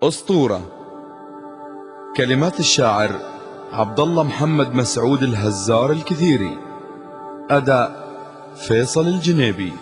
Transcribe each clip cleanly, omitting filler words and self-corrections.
أسطورة. كلمات الشاعر عبد الله محمد مسعود الهزار الكثيري. أداء فيصل الجنيبي.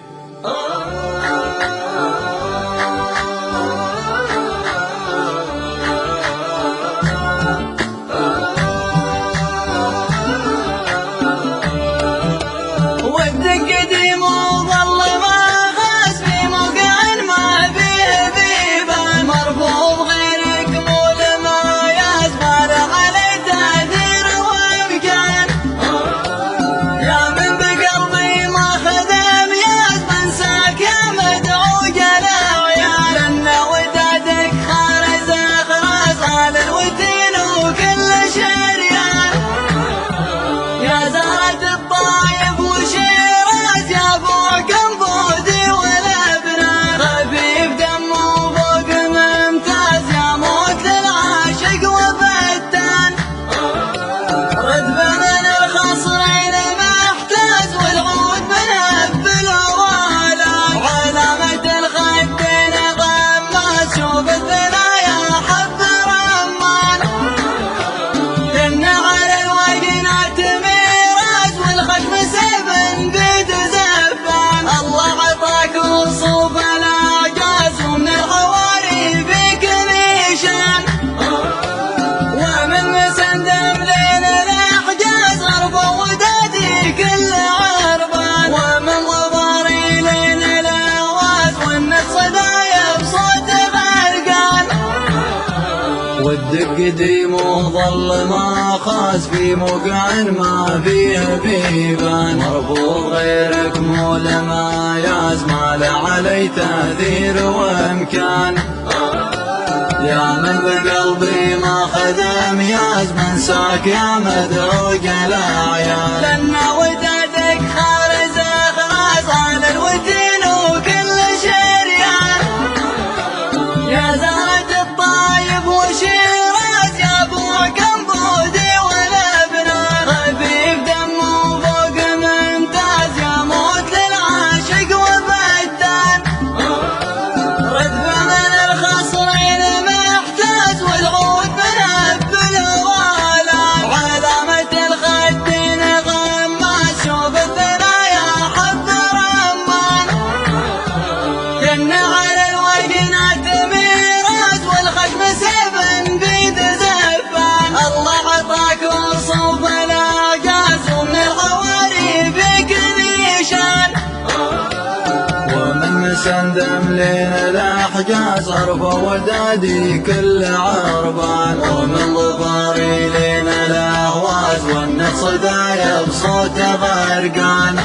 والدق ديم وظل ما خاز في موقع ما فيه بيبان مرفوض غيرك مول ما ياز ما له علي تأثير وامكان يا من بقلبي ما خدم ياز منساك يا مدعوق الأعيان لأن ودادك خارج خلاص عن الودين وكل شريان يا زهرة الطايب وشيرات يا ابو كمبودي ولبنان خفيف دمه فوق ممتاز يا موت للعاشق وفتان ردف من الخصرين محتاج والعود منبل والان علامة الخدين غماس شوف الثنايا حب رمان كنا على الوجنات ميراث والختم سبن بيد زفان الله عطاك وصوف الاعجاز ومن الحواري بك نيشان ومن مسندم لين الأحجاز عرفه ودادي كل عربان ومن ظفاري لين الأهواز والنص دايب صوت غرقان